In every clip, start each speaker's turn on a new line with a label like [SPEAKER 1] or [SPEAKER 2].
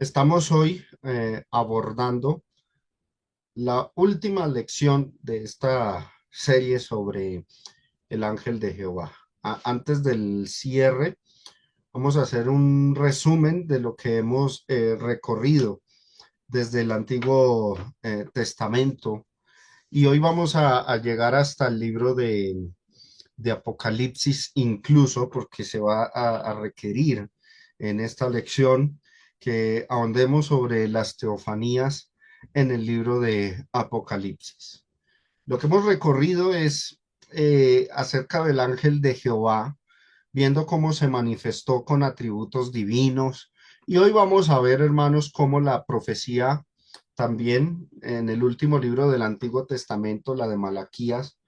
[SPEAKER 1] Estamos hoy abordando la última lección de esta serie sobre el ángel de Jehová. Antes del cierre, vamos a hacer un resumen de lo que hemos recorrido desde el Antiguo Testamento y hoy vamos a llegar hasta el libro de Apocalipsis incluso porque se va a requerir en esta lección que ahondemos sobre las teofanías en el libro de Apocalipsis. Lo que hemos recorrido es acerca del ángel de Jehová, viendo cómo se manifestó con atributos divinos. Y hoy vamos a ver, hermanos, cómo la profecía también en el último libro del Antiguo Testamento, la de Malaquías,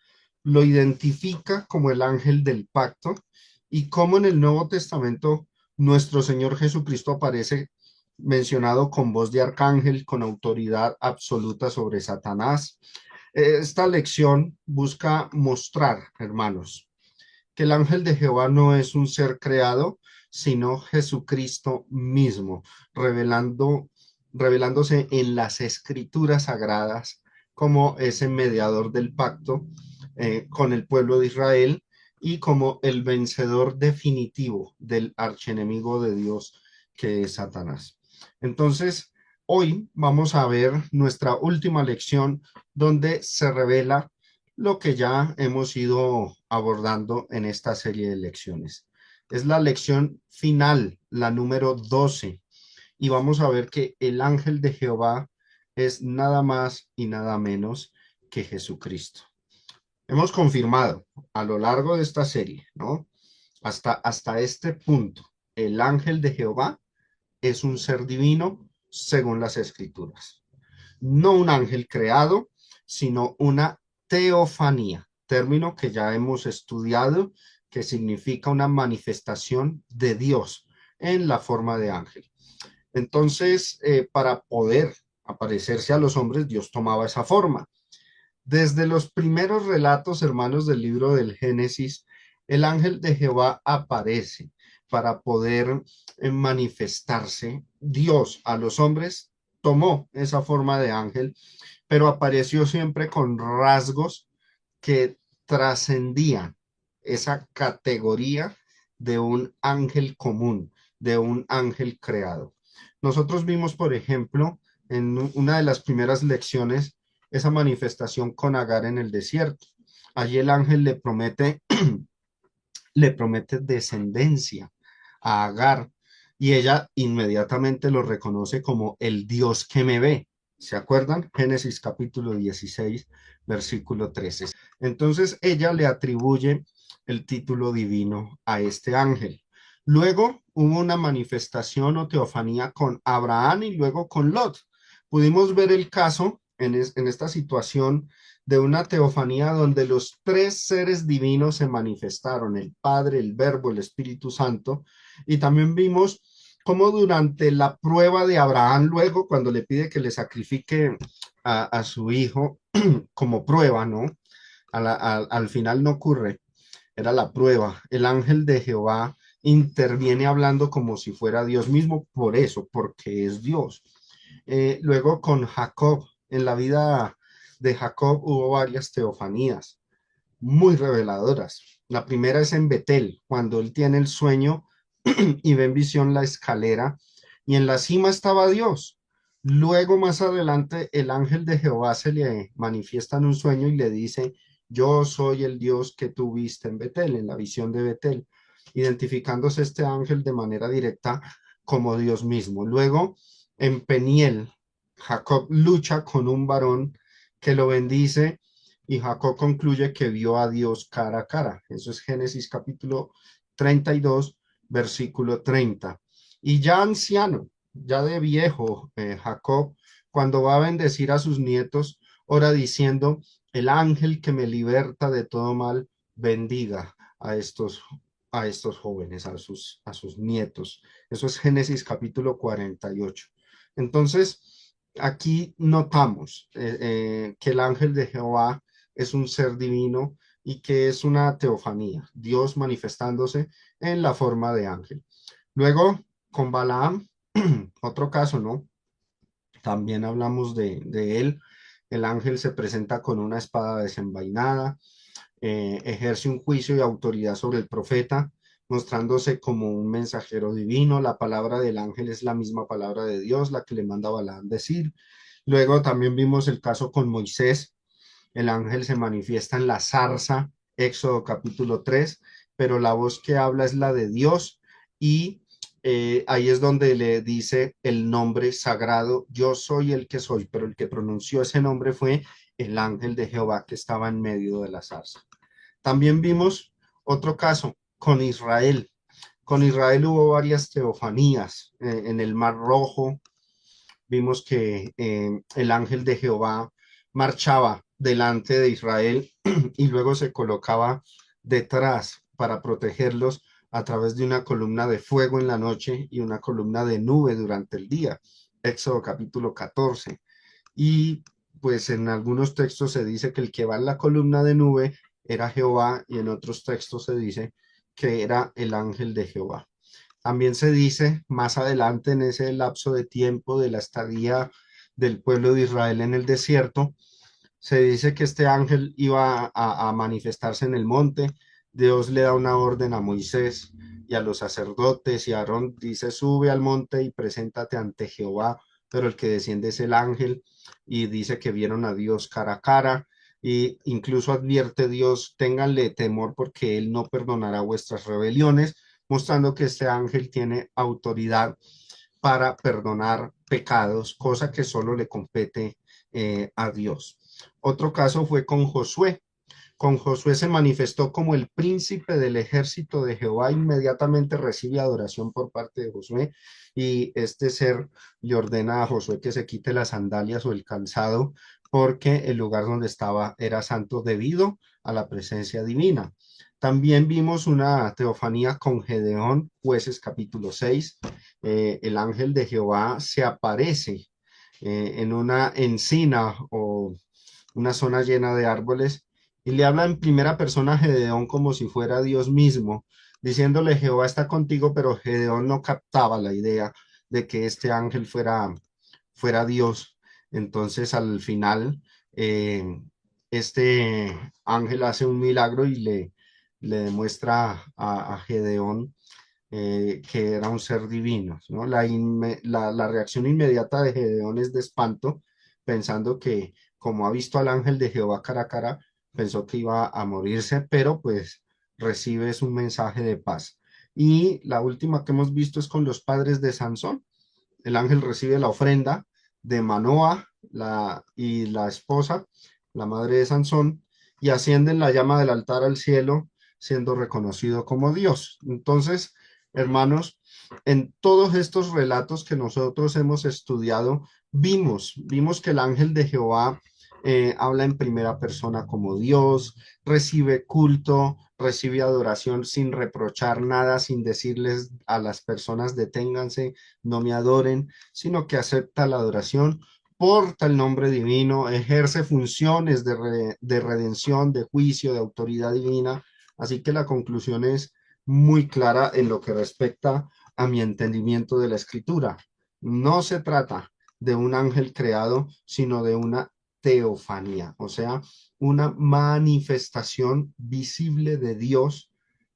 [SPEAKER 1] lo identifica como el ángel del pacto y cómo en el Nuevo Testamento nuestro Señor Jesucristo aparece mencionado con voz de arcángel, con autoridad absoluta sobre Satanás. Esta lección busca mostrar, hermanos, que el ángel de Jehová no es un ser creado, sino Jesucristo mismo, revelándose en las escrituras sagradas como ese mediador del pacto con el pueblo de Israel y como el vencedor definitivo del archienemigo de Dios que es Satanás. Entonces, hoy vamos a ver nuestra última lección donde se revela lo que ya hemos ido abordando en esta serie de lecciones. Es la lección final, la número 12, y vamos a ver que el ángel de Jehová es nada más y nada menos que Jesucristo. Hemos confirmado a lo largo de esta serie, ¿no? Hasta este punto, el ángel de Jehová es un ser divino según las escrituras. No un ángel creado, sino una teofanía, término que ya hemos estudiado, que significa una manifestación de Dios en la forma de ángel. Entonces, para poder aparecerse a los hombres, Dios tomaba esa forma. Desde los primeros relatos, hermanos, del libro del Génesis, el ángel de Jehová aparece para poder manifestarse. Dios a los hombres tomó esa forma de ángel, pero apareció siempre con rasgos que trascendían esa categoría de un ángel común, de un ángel creado. Nosotros vimos, por ejemplo, en una de las primeras lecciones, esa manifestación con Agar en el desierto. Allí el ángel le promete descendencia a Agar y ella inmediatamente lo reconoce como el Dios que me ve. ¿Se acuerdan? Génesis capítulo 16, versículo 13. Entonces ella le atribuye el título divino a este ángel. Luego hubo una manifestación o teofanía con Abraham y luego con Lot. Pudimos ver el caso en esta situación de una teofanía donde los tres seres divinos se manifestaron, el Padre, el Verbo, el Espíritu Santo, y también vimos cómo durante la prueba de Abraham, luego cuando le pide que le sacrifique a su hijo como prueba, ¿no? Al final no ocurre, era la prueba. El ángel de Jehová interviene hablando como si fuera Dios mismo, por eso, porque es Dios. Luego con Jacob, en la vida de Jacob hubo varias teofanías muy reveladoras. La primera es en Betel, cuando él tiene el sueño y ve en visión la escalera y en la cima estaba Dios. Luego más adelante el ángel de Jehová se le manifiesta en un sueño y le dice, yo soy el Dios que tú viste en Betel, en la visión de Betel, identificándose este ángel de manera directa como Dios mismo. Luego en Peniel, Jacob lucha con un varón que lo bendice y Jacob concluye que vio a Dios cara a cara. Eso es Génesis capítulo 32, versículo 30. Y ya anciano, ya de viejo, Jacob, cuando va a bendecir a sus nietos, ora diciendo, el ángel que me liberta de todo mal, bendiga a estos jóvenes, a sus nietos. Eso es Génesis capítulo 48. Entonces, aquí notamos que el ángel de Jehová es un ser divino y que es una teofanía, Dios manifestándose en la forma de ángel. Luego, con Balaam, Otro caso, ¿no? También hablamos de él. El ángel se presenta con una espada desenvainada, ejerce un juicio y autoridad sobre el profeta, mostrándose como un mensajero divino. La palabra del ángel es la misma palabra de Dios, la que le manda a Balaam decir. Luego también vimos el caso con Moisés. El ángel se manifiesta en la zarza, Éxodo capítulo 3, pero la voz que habla es la de Dios y ahí es donde le dice el nombre sagrado, yo soy el que soy, pero el que pronunció ese nombre fue el ángel de Jehová que estaba en medio de la zarza. También vimos otro caso con Israel. Con Israel hubo varias teofanías en el Mar Rojo. Vimos que el ángel de Jehová marchaba delante de Israel y luego se colocaba detrás para protegerlos a través de una columna de fuego en la noche y una columna de nube durante el día. Éxodo capítulo 14. Y pues en algunos textos se dice que el que va en la columna de nube era Jehová y en otros textos se dice que era el ángel de Jehová. También se dice más adelante en ese lapso de tiempo de la estadía del pueblo de Israel en el desierto, se dice que este ángel iba a manifestarse en el monte. Dios le da una orden a Moisés y a los sacerdotes y a Aarón, dice, sube al monte y preséntate ante Jehová, pero el que desciende es el ángel y dice que vieron a Dios cara a cara y incluso advierte Dios, ténganle temor porque él no perdonará vuestras rebeliones, mostrando que este ángel tiene autoridad para perdonar pecados, cosa que solo le compete a Dios. Otro caso fue con Josué. Con Josué se manifestó como el príncipe del ejército de Jehová, inmediatamente recibe adoración por parte de Josué y este ser le ordena a Josué que se quite las sandalias o el calzado porque el lugar donde estaba era santo debido a la presencia divina. También vimos una teofanía con Gedeón, jueces capítulo 6. El ángel de Jehová se aparece en una encina o una zona llena de árboles, y le habla en primera persona a Gedeón como si fuera Dios mismo, diciéndole Jehová está contigo, pero Gedeón no captaba la idea de que este ángel fuera Dios. Entonces al final este ángel hace un milagro y le demuestra a Gedeón que era un ser divino, ¿no? La reacción inmediata de Gedeón es de espanto, pensando que como ha visto al ángel de Jehová cara a cara, pensó que iba a morirse, pero pues recibes un mensaje de paz. Y la última que hemos visto es con los padres de Sansón. El ángel recibe la ofrenda de Manoa y la esposa, la madre de Sansón, y ascienden la llama del altar al cielo, siendo reconocido como Dios. Entonces, hermanos, en todos estos relatos que nosotros hemos estudiado, vimos que el ángel de Jehová habla en primera persona como Dios, recibe culto, recibe adoración sin reprochar nada, sin decirles a las personas deténganse, no me adoren, sino que acepta la adoración, porta el nombre divino, ejerce funciones de redención, de juicio, de autoridad divina. Así que la conclusión es muy clara en lo que respecta a mi entendimiento de la escritura. No se trata de un ángel creado, sino de una teofanía, o sea, una manifestación visible de Dios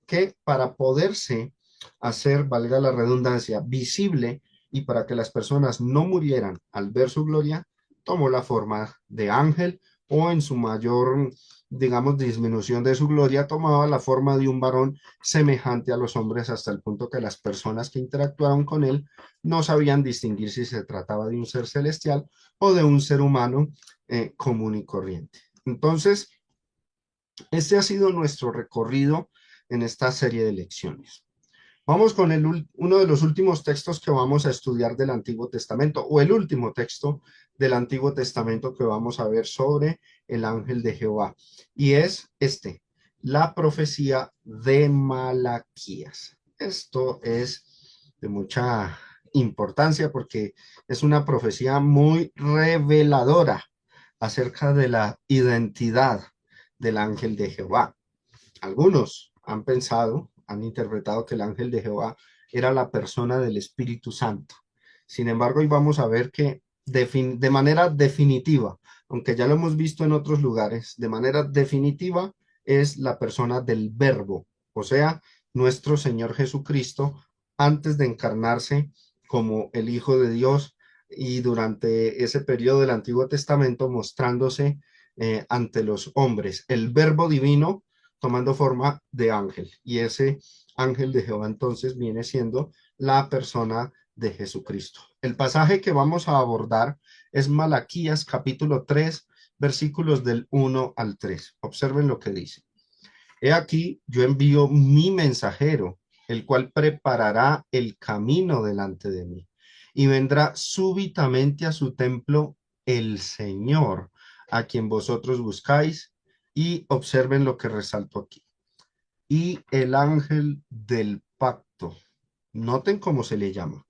[SPEAKER 1] que para poderse hacer, valga la redundancia, visible y para que las personas no murieran al ver su gloria, tomó la forma de ángel o en su mayor, digamos, disminución de su gloria, tomaba la forma de un varón semejante a los hombres hasta el punto que las personas que interactuaron con él no sabían distinguir si se trataba de un ser celestial o de un ser humano común y corriente. Entonces, este ha sido nuestro recorrido en esta serie de lecciones. Vamos con uno de los últimos textos que vamos a estudiar del Antiguo Testamento, o el último texto del Antiguo Testamento que vamos a ver sobre el ángel de Jehová. Y es la profecía de Malaquías. Esto es de mucha importancia porque es una profecía muy reveladora acerca de la identidad del ángel de Jehová. Algunos han pensado, han interpretado que el ángel de Jehová era la persona del Espíritu Santo. Sin embargo, hoy vamos a ver que de manera definitiva, aunque ya lo hemos visto en otros lugares, de manera definitiva es la persona del Verbo, o sea, nuestro Señor Jesucristo, antes de encarnarse como el Hijo de Dios y durante ese periodo del Antiguo Testamento mostrándose ante los hombres, el Verbo divino tomando forma de ángel. Y ese ángel de Jehová entonces viene siendo la persona de Jesucristo. El pasaje que vamos a abordar es Malaquías capítulo 3, versículos del 1 al 3. Observen lo que dice. He aquí, yo envío mi mensajero, el cual preparará el camino delante de mí, y vendrá súbitamente a su templo el Señor, a quien vosotros buscáis, y observen lo que resalto aquí. Y el ángel del pacto, noten cómo se le llama,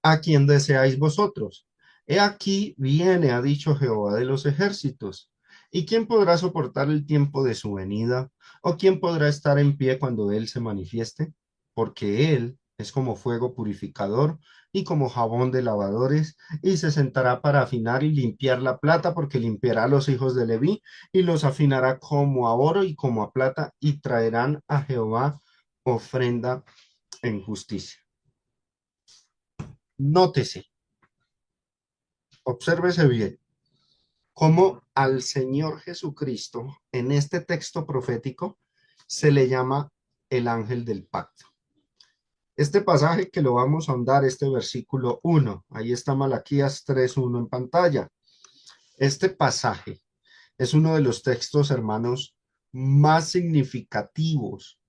[SPEAKER 1] a quien deseáis vosotros. He aquí viene, ha dicho Jehová de los ejércitos. ¿Y quién podrá soportar el tiempo de su venida? ¿O quién podrá estar en pie cuando Él se manifieste? Porque Él es como fuego purificador y como jabón de lavadores, y se sentará para afinar y limpiar la plata, porque limpiará a los hijos de Leví y los afinará como a oro y como a plata, y traerán a Jehová ofrenda en justicia. Nótese, obsérvese bien cómo al Señor Jesucristo en este texto profético se le llama el ángel del pacto. Este pasaje que lo vamos a ahondar, este versículo 1, ahí está Malaquías 3:1 en pantalla. Este pasaje es uno de los textos, hermanos, más significativos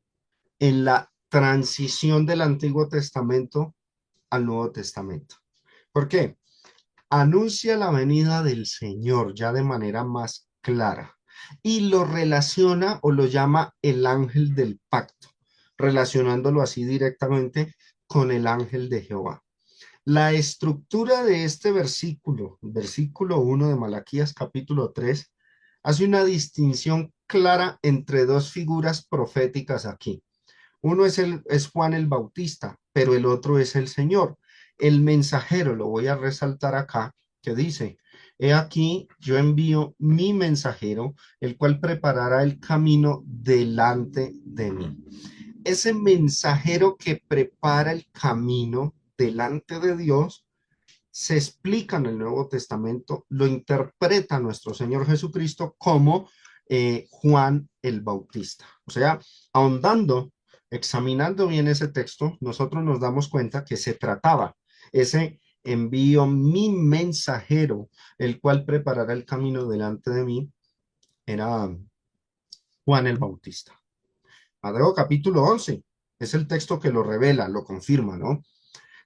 [SPEAKER 1] en la transición del Antiguo Testamento al Nuevo Testamento. ¿Por qué? Anuncia la venida del Señor ya de manera más clara y lo relaciona o lo llama el ángel del pacto, relacionándolo así directamente con el ángel de Jehová. La estructura de este versículo, versículo 1 de Malaquías capítulo 3, hace una distinción clara entre dos figuras proféticas aquí. Uno es Juan el Bautista, pero el otro es el Señor. El mensajero, lo voy a resaltar acá, que dice, he aquí, yo envío mi mensajero, el cual preparará el camino delante de mí. Ese mensajero que prepara el camino delante de Dios se explica en el Nuevo Testamento, lo interpreta nuestro Señor Jesucristo como Juan el Bautista. O sea, ahondando, examinando bien ese texto, nosotros nos damos cuenta que se trataba ese envío mi mensajero, el cual preparará el camino delante de mí, era Juan el Bautista. Mateo capítulo 11 es el texto que lo revela, lo confirma, ¿no?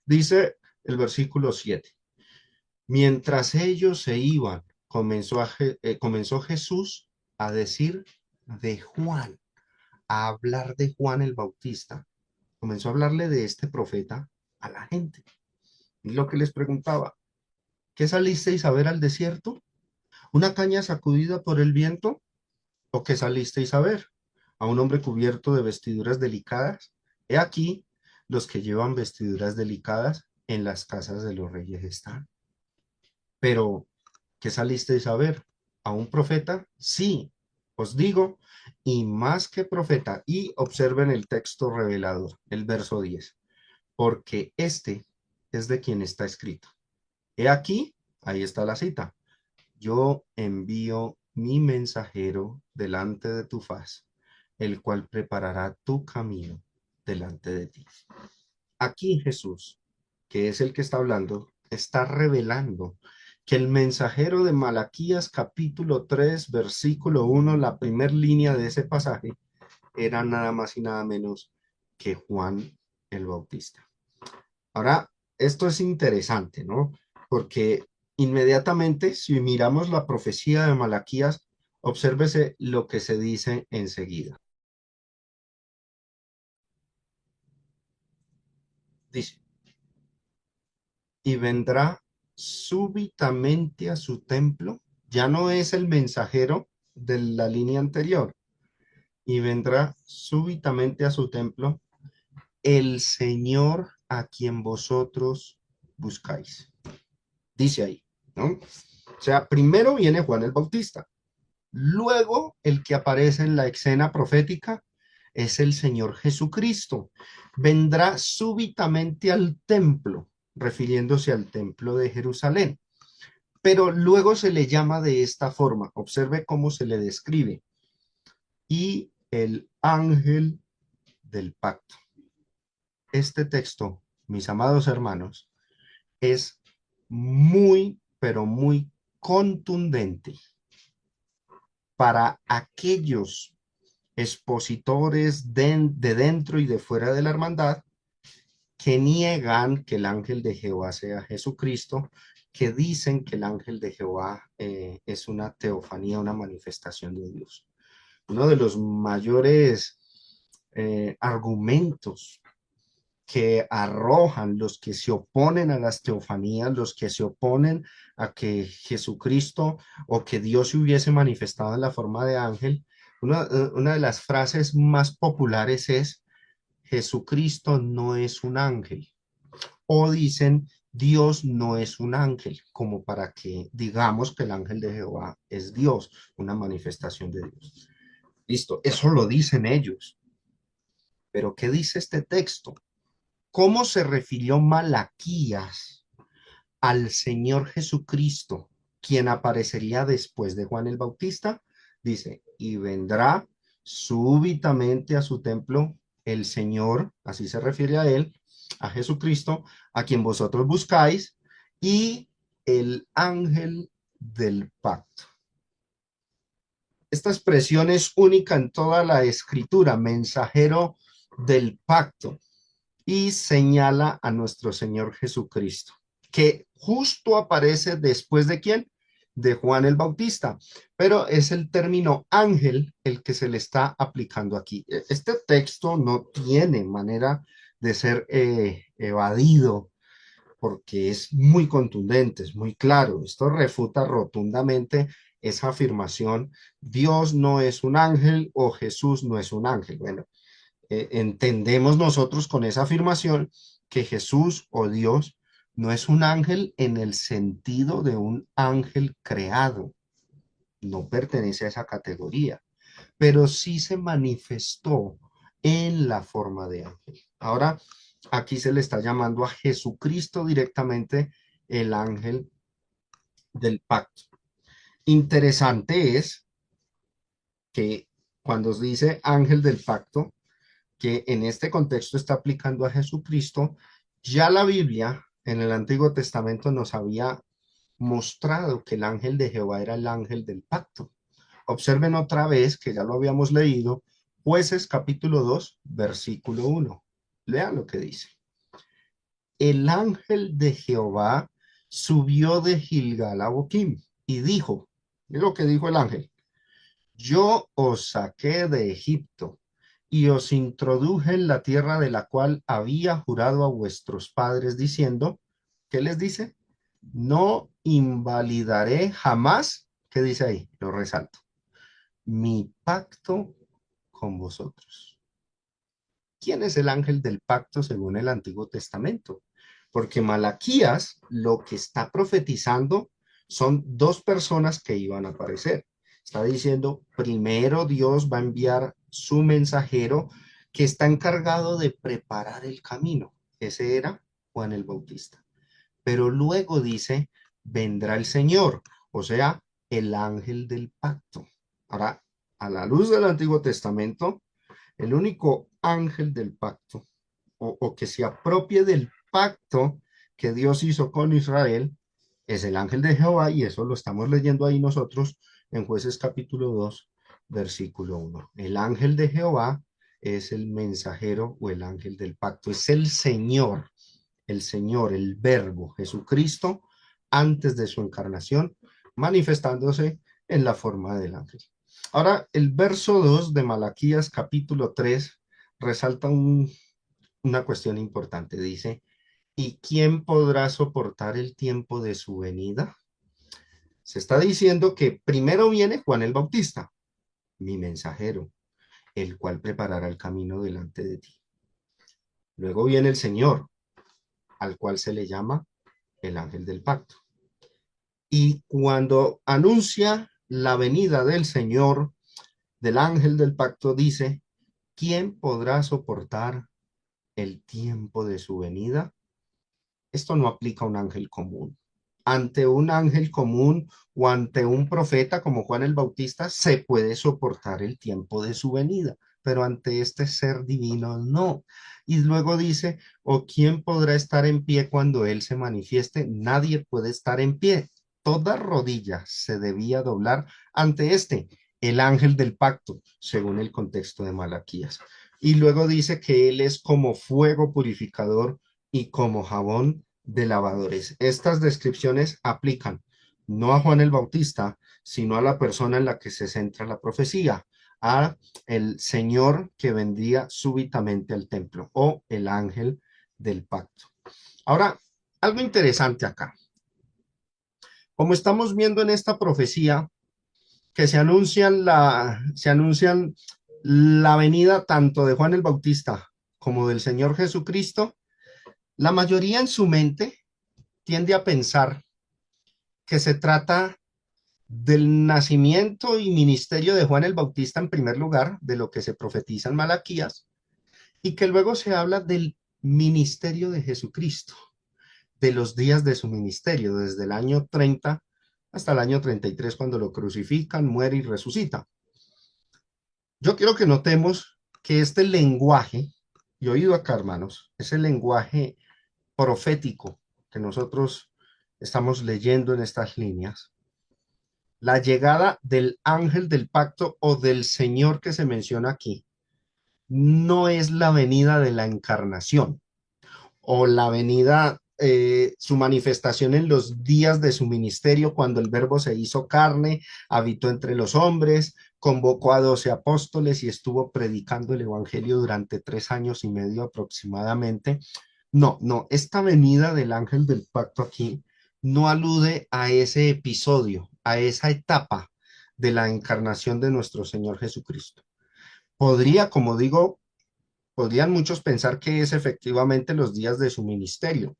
[SPEAKER 1] Dice el versículo 7. Mientras ellos se iban, comenzó Jesús a decir de Juan, a hablar de Juan el Bautista. Comenzó a hablarle de este profeta a la gente. Y lo que les preguntaba, ¿qué salisteis a ver al desierto? ¿Una caña sacudida por el viento? ¿O qué salisteis a ver? ¿A un hombre cubierto de vestiduras delicadas? He aquí, los que llevan vestiduras delicadas en las casas de los reyes están. Pero, ¿qué salisteis a ver? ¿A un profeta? Sí, os digo, y más que profeta. Y observen el texto revelador, el verso 10. Porque este es de quien está escrito. He aquí, ahí está la cita. Yo envío mi mensajero delante de tu faz, el cual preparará tu camino delante de ti. Aquí Jesús, que es el que está hablando, está revelando que el mensajero de Malaquías capítulo 3 versículo 1, la primera línea de ese pasaje, era nada más y nada menos que Juan el Bautista. Ahora, esto es interesante, ¿no? Porque inmediatamente, si miramos la profecía de Malaquías, obsérvese lo que se dice enseguida. Dice, y vendrá súbitamente a su templo. Ya no es el mensajero de la línea anterior. Y vendrá súbitamente a su templo el Señor a quien vosotros buscáis. Dice ahí, ¿no? O sea, primero viene Juan el Bautista. Luego, el que aparece en la escena profética es el Señor Jesucristo. Vendrá súbitamente al templo, refiriéndose al templo de Jerusalén. Pero luego se le llama de esta forma. Observe cómo se le describe. Y el ángel del pacto. Este texto, mis amados hermanos, es muy, pero muy contundente para aquellos expositores de dentro y de fuera de la hermandad que niegan que el ángel de Jehová sea Jesucristo, que dicen que el ángel de Jehová es una teofanía, una manifestación de Dios. Uno de los mayores argumentos que arrojan los que se oponen a las teofanías, los que se oponen a que Jesucristo o que Dios se hubiese manifestado en la forma de ángel, una de las frases más populares es: Jesucristo no es un ángel. O dicen: Dios no es un ángel, como para que digamos que el ángel de Jehová es Dios, una manifestación de Dios. Listo, eso lo dicen ellos. Pero ¿qué dice este texto? ¿Cómo se refirió Malaquías al Señor Jesucristo, quien aparecería después de Juan el Bautista? Dice: y vendrá súbitamente a su templo el Señor, así se refiere a él, a Jesucristo, a quien vosotros buscáis, y el ángel del pacto. Esta expresión es única en toda la escritura, mensajero del pacto, y señala a nuestro Señor Jesucristo, que justo aparece después de ¿quién? De Juan el Bautista, pero es el término ángel el que se le está aplicando aquí. Este texto no tiene manera de ser evadido porque es muy contundente, es muy claro. Esto refuta rotundamente esa afirmación: Dios no es un ángel o Jesús no es un ángel. Bueno, entendemos nosotros con esa afirmación que Jesús o Dios no es un ángel en el sentido de un ángel creado, no pertenece a esa categoría, pero sí se manifestó en la forma de ángel. Ahora, aquí se le está llamando a Jesucristo directamente el ángel del pacto. Interesante es que cuando se dice ángel del pacto, que en este contexto está aplicando a Jesucristo, ya la Biblia en el Antiguo Testamento nos había mostrado que el ángel de Jehová era el ángel del pacto. Observen otra vez, que ya lo habíamos leído, Jueces capítulo 2 versículo 1. Lean lo que dice. El ángel de Jehová subió de Gilgal a Boquim y dijo, es lo que dijo el ángel: yo os saqué de Egipto y os introduje en la tierra de la cual había jurado a vuestros padres, diciendo, ¿qué les dice? No invalidaré jamás, ¿qué dice ahí? Lo resalto, mi pacto con vosotros. ¿Quién es el ángel del pacto según el Antiguo Testamento? Porque Malaquías lo que está profetizando son dos personas que iban a aparecer. Está diciendo, primero Dios va a enviar su mensajero que está encargado de preparar el camino. Ese era Juan el Bautista. Pero luego dice, vendrá el Señor, o sea, el ángel del pacto. Ahora, a la luz del Antiguo Testamento, el único ángel del pacto o que se apropie del pacto que Dios hizo con Israel es el ángel de Jehová, y eso lo estamos leyendo ahí nosotros en Jueces capítulo 2 versículo 1. El ángel de Jehová es el mensajero o el ángel del pacto, es el Señor, el Verbo, Jesucristo, antes de su encarnación, manifestándose en la forma del ángel. Ahora, el verso 2 de Malaquías capítulo 3 resalta una cuestión importante. Dice, ¿y quién podrá soportar el tiempo de su venida? Se está diciendo que primero viene Juan el Bautista, mi mensajero, el cual preparará el camino delante de ti. Luego viene el Señor, al cual se le llama el ángel del pacto. Y cuando anuncia la venida del Señor, del ángel del pacto, dice, ¿quién podrá soportar el tiempo de su venida? Esto no aplica a un ángel común. Ante un ángel común o ante un profeta como Juan el Bautista se puede soportar el tiempo de su venida, pero ante este ser divino no. Y luego dice, ¿o quién podrá estar en pie cuando él se manifieste? Nadie puede estar en pie. Toda rodilla se debía doblar ante el ángel del pacto, según el contexto de Malaquías. Y luego dice que él es como fuego purificador y como jabón de lavadores. Estas descripciones aplican no a Juan el Bautista, sino a la persona en la que se centra la profecía, a el Señor que vendría súbitamente al templo o el ángel del pacto. Ahora, algo interesante acá. Como estamos viendo en esta profecía que se anuncian la venida tanto de Juan el Bautista como del Señor Jesucristo, la mayoría en su mente tiende a pensar que se trata del nacimiento y ministerio de Juan el Bautista en primer lugar, de lo que se profetiza en Malaquías, y que luego se habla del ministerio de Jesucristo, de los días de su ministerio, desde el año 30 hasta el año 33, cuando lo crucifican, muere y resucita. Yo quiero que notemos que este lenguaje, y oído acá, hermanos, es el lenguaje profético que nosotros estamos leyendo en estas líneas. La llegada del ángel del pacto o del Señor que se menciona aquí no es la venida de la encarnación o la venida, su manifestación en los días de su ministerio, cuando el verbo se hizo carne, habitó entre los hombres, convocó a 12 apóstoles y estuvo predicando el evangelio durante 3 años y medio aproximadamente. No, no, esta venida del ángel del pacto aquí no alude a ese episodio, a esa etapa de la encarnación de nuestro Señor Jesucristo. Podría, como digo, podrían muchos pensar que es efectivamente los días de su ministerio.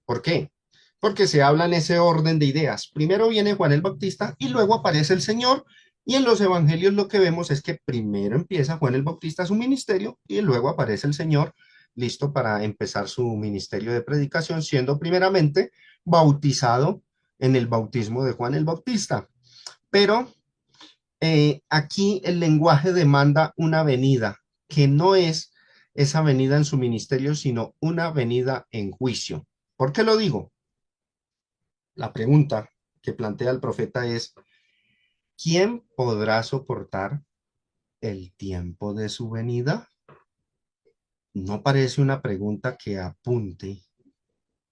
[SPEAKER 1] ¿Por qué? Porque se habla en ese orden de ideas. Primero viene Juan el Bautista y luego aparece el Señor. Y en los evangelios lo que vemos es que primero empieza Juan el Bautista su ministerio y luego aparece el Señor listo para empezar su ministerio de predicación, siendo primeramente bautizado en el bautismo de Juan el Bautista. Pero aquí el lenguaje demanda una venida, que no es esa venida en su ministerio, sino una venida en juicio. ¿Por qué lo digo? La pregunta que plantea el profeta es, ¿quién podrá soportar el tiempo de su venida? No parece una pregunta que apunte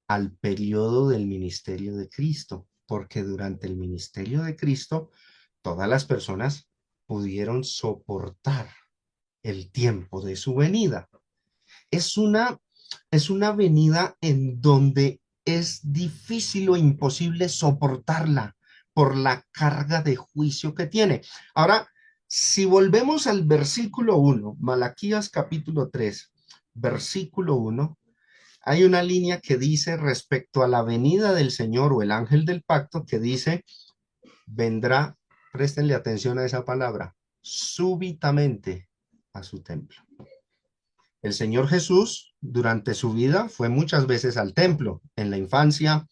[SPEAKER 1] al periodo del ministerio de Cristo, porque durante el ministerio de Cristo todas las personas pudieron soportar el tiempo de su venida. Es una, es una venida en donde es difícil o imposible soportarla por la carga de juicio que tiene. Ahora, si volvemos al versículo 1, Malaquías capítulo 3, versículo 1, hay una línea que dice respecto a la venida del Señor o el ángel del pacto que dice, vendrá, préstenle atención a esa palabra, súbitamente a su templo. El Señor Jesús, durante su vida, fue muchas veces al templo. En la infancia,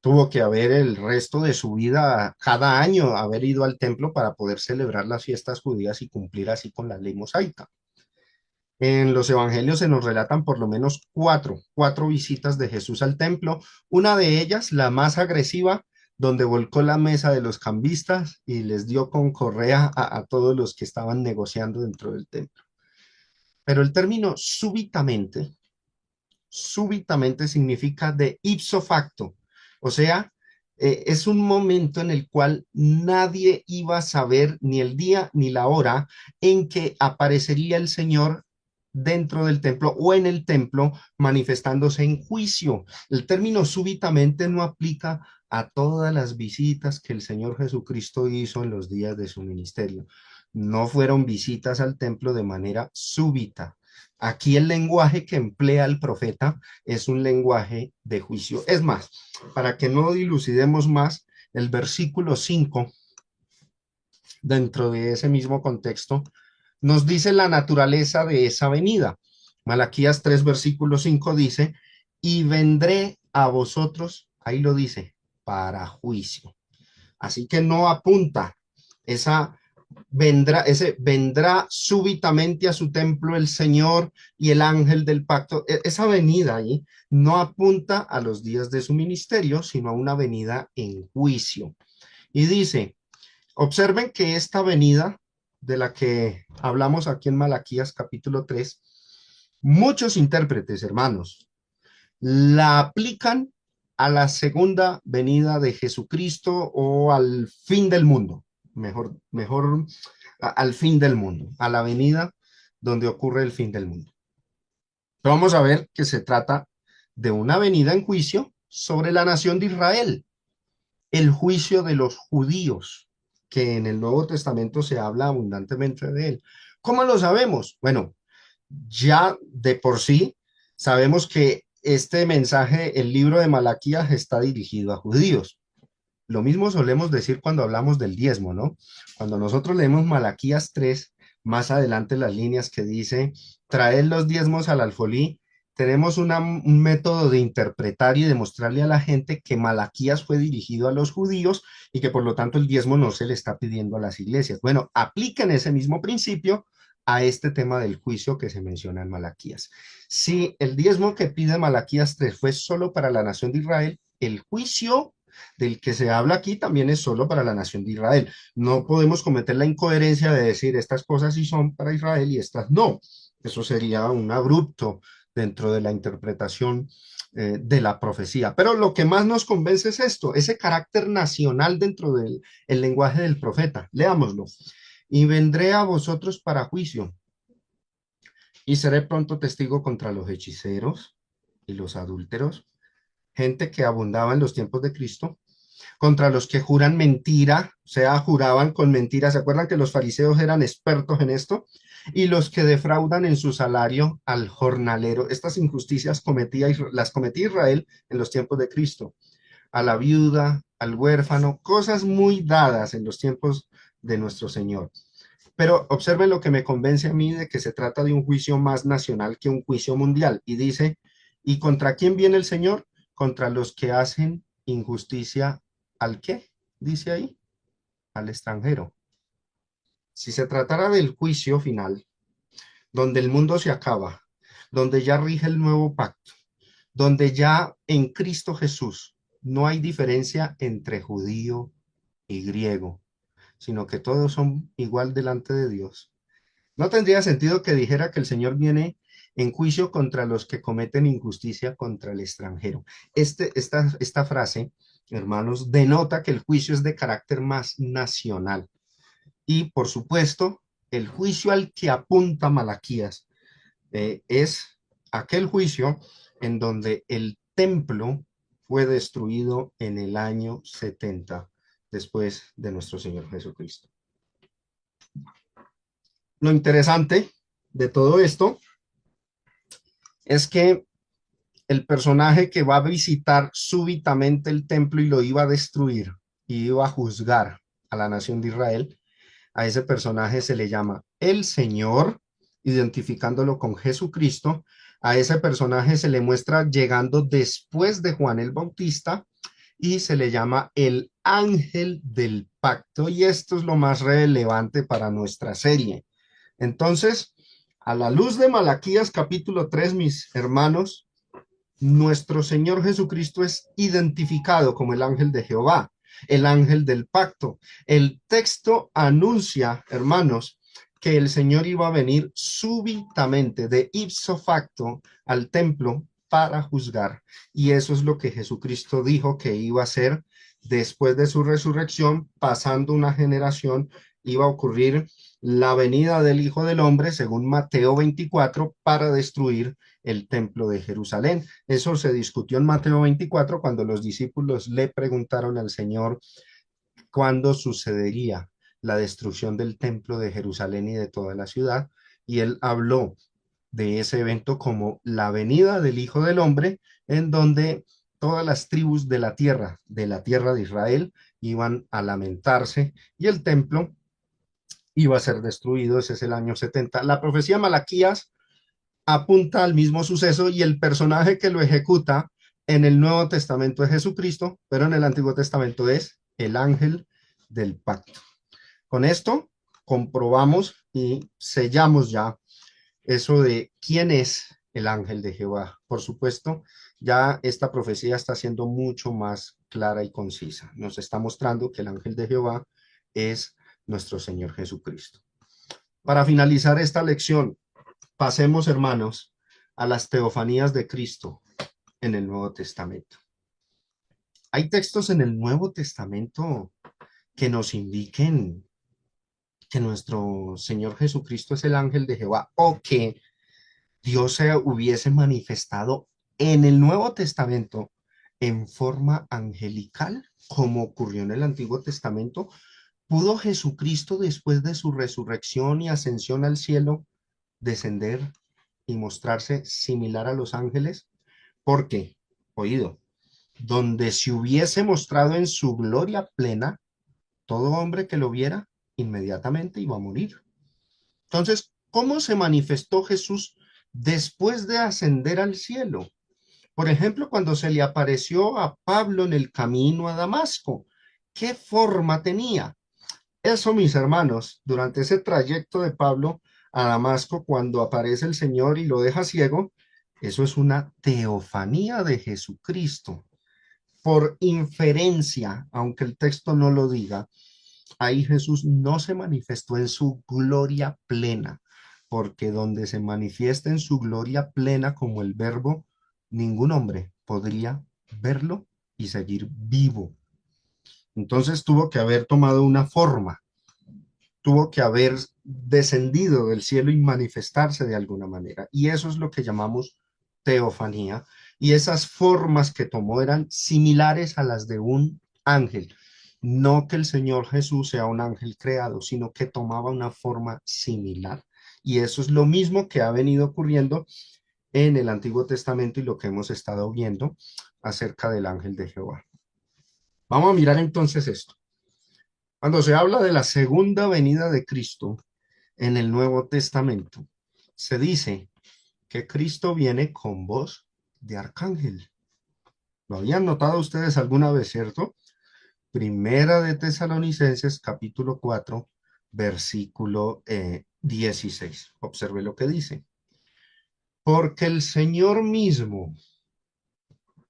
[SPEAKER 1] tuvo que haber el resto de su vida, cada año, haber ido al templo para poder celebrar las fiestas judías y cumplir así con la ley mosaica. En los evangelios se nos relatan por lo menos cuatro visitas de Jesús al templo. Una de ellas, la más agresiva, donde volcó la mesa de los cambistas y les dio con correa a todos los que estaban negociando dentro del templo. Pero el término súbitamente significa de ipso facto, o sea, es un momento en el cual nadie iba a saber ni el día ni la hora en que aparecería el Señor dentro del templo o en el templo manifestándose en juicio. El término súbitamente no aplica a todas las visitas que el Señor Jesucristo hizo en los días de su ministerio. No fueron visitas al templo de manera súbita, Aquí el lenguaje que emplea el profeta es un lenguaje de juicio. Es más, para que no dilucidemos más, el versículo 5 dentro de ese mismo contexto, nos dice la naturaleza de esa venida. Malaquías 3, versículo 5 dice, y vendré a vosotros, ahí lo dice, para juicio. Así que no apunta esa vendrá súbitamente a su templo el Señor y el ángel del pacto. Esa venida ahí no apunta a los días de su ministerio, sino a una venida en juicio. Y dice, observen que esta venida de la que hablamos aquí en Malaquías capítulo 3, muchos intérpretes, hermanos, la aplican a la segunda venida de Jesucristo o al fin del mundo, mejor al fin del mundo, a la venida donde ocurre el fin del mundo. Pero vamos a ver que se trata de una venida en juicio sobre la nación de Israel, el juicio de los judíos, que en el Nuevo Testamento se habla abundantemente de él. ¿Cómo lo sabemos? Bueno, ya de por sí sabemos que este mensaje, el libro de Malaquías, está dirigido a judíos. Lo mismo solemos decir cuando hablamos del diezmo, ¿no? Cuando nosotros leemos Malaquías 3, más adelante las líneas que dice, traed los diezmos al alfolí, tenemos un método de interpretar y demostrarle a la gente que Malaquías fue dirigido a los judíos y que por lo tanto el diezmo no se le está pidiendo a las iglesias. Bueno, apliquen ese mismo principio a este tema del juicio que se menciona en Malaquías. Si el diezmo que pide Malaquías 3 fue solo para la nación de Israel, el juicio del que se habla aquí también es solo para la nación de Israel. No podemos cometer la incoherencia de decir estas cosas sí son para Israel y estas no. Eso sería un abrupto dentro de la interpretación de la profecía. Pero lo que más nos convence es esto, ese carácter nacional dentro del el lenguaje del profeta. Leámoslo. Y vendré a vosotros para juicio, y seré pronto testigo contra los hechiceros y los adúlteros, gente que abundaba en los tiempos de Cristo, contra los que juran mentira, o sea, juraban con mentiras. ¿Se acuerdan que los fariseos eran expertos en esto? Y los que defraudan en su salario al jornalero. Estas injusticias las cometía Israel en los tiempos de Cristo. A la viuda, al huérfano, cosas muy dadas en los tiempos de nuestro Señor. Pero observen lo que me convence a mí de que se trata de un juicio más nacional que un juicio mundial. Y dice, ¿y contra quién viene el Señor? Contra los que hacen injusticia al qué, dice ahí, al extranjero. Si se tratara del juicio final, donde el mundo se acaba, donde ya rige el nuevo pacto, donde ya en Cristo Jesús no hay diferencia entre judío y griego, sino que todos son igual delante de Dios. No tendría sentido que dijera que el Señor viene en juicio contra los que cometen injusticia contra el extranjero. Esta frase, hermanos, denota que el juicio es de carácter más nacional. Y, por supuesto, el juicio al que apunta Malaquías es aquel juicio en donde el templo fue destruido en el año 70 después de nuestro Señor Jesucristo. Lo interesante de todo esto es que el personaje que va a visitar súbitamente el templo y lo iba a destruir y iba a juzgar a la nación de Israel, a ese personaje se le llama el Señor, identificándolo con Jesucristo. A ese personaje se le muestra llegando después de Juan el Bautista y se le llama el ángel del pacto. Y esto es lo más relevante para nuestra serie. Entonces, a la luz de Malaquías capítulo 3, mis hermanos, nuestro Señor Jesucristo es identificado como el ángel de Jehová, el ángel del pacto. El texto anuncia, hermanos, que el Señor iba a venir súbitamente, de ipso facto, al templo para juzgar. Y eso es lo que Jesucristo dijo que iba a hacer después de su resurrección, pasando una generación, iba a ocurrir la venida del Hijo del Hombre, según Mateo 24, para destruir el templo de Jerusalén. Eso se discutió en Mateo 24 cuando los discípulos le preguntaron al Señor cuándo sucedería la destrucción del templo de Jerusalén y de toda la ciudad. Y él habló de ese evento como la venida del Hijo del Hombre, en donde todas las tribus de la tierra de Israel, iban a lamentarse y el templo iba a ser destruido. Ese es el año 70. La profecía de Malaquías apunta al mismo suceso y el personaje que lo ejecuta en el Nuevo Testamento es Jesucristo, pero en el Antiguo Testamento es el ángel del pacto. Con esto comprobamos y sellamos ya eso de quién es el ángel de Jehová. Por supuesto, ya esta profecía está siendo mucho más clara y concisa. Nos está mostrando que el ángel de Jehová es nuestro Señor Jesucristo. Para finalizar esta lección, pasemos, hermanos, a las teofanías de Cristo en el Nuevo Testamento. Hay textos en el Nuevo Testamento que nos indiquen que nuestro Señor Jesucristo es el ángel de Jehová o que Dios se hubiese manifestado en el Nuevo Testamento en forma angelical, como ocurrió en el Antiguo Testamento. ¿Pudo Jesucristo, después de su resurrección y ascensión al cielo, descender y mostrarse similar a los ángeles? Porque, oído, donde se hubiese mostrado en su gloria plena, todo hombre que lo viera inmediatamente iba a morir. Entonces, ¿cómo se manifestó Jesús después de ascender al cielo? Por ejemplo, cuando se le apareció a Pablo en el camino a Damasco, ¿qué forma tenía? Eso, mis hermanos, durante ese trayecto de Pablo a Damasco, cuando aparece el Señor y lo deja ciego, eso es una teofanía de Jesucristo. Por inferencia, aunque el texto no lo diga, ahí Jesús no se manifestó en su gloria plena, porque donde se manifiesta en su gloria plena como el verbo, ningún hombre podría verlo y seguir vivo. Entonces tuvo que haber tomado una forma, tuvo que haber descendido del cielo y manifestarse de alguna manera. Y eso es lo que llamamos teofanía. Y esas formas que tomó eran similares a las de un ángel. No que el Señor Jesús sea un ángel creado, sino que tomaba una forma similar. Y eso es lo mismo que ha venido ocurriendo en el Antiguo Testamento y lo que hemos estado viendo acerca del ángel de Jehová. Vamos a mirar entonces esto. Cuando se habla de la segunda venida de Cristo en el Nuevo Testamento, se dice que Cristo viene con voz de arcángel. ¿Lo habían notado ustedes alguna vez, cierto? Primera de Tesalonicenses, capítulo 4, versículo 16. Observe lo que dice. Porque el Señor mismo,